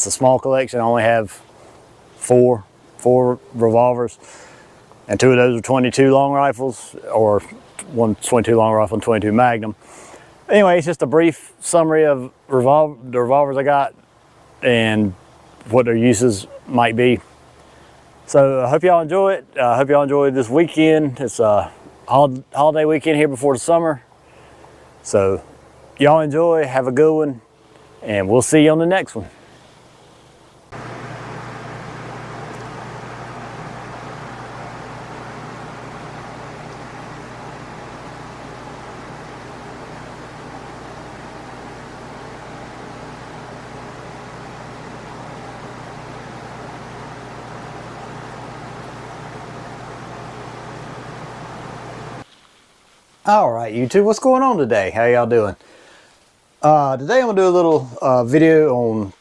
It's a small collection. I only have four revolvers, and 2 of those are 22 long rifles, or one 22 long rifle and 22 Magnum. Anyway, it's just a brief summary of the revolvers I got and what their uses might be. So I hope y'all enjoy it. I hope y'all enjoy this weekend. It's a holiday weekend here before the summer. So y'all enjoy, have a good one, and we'll see you on the next one. All right, YouTube, what's going on today? How y'all doing? Today I'm gonna do a little video on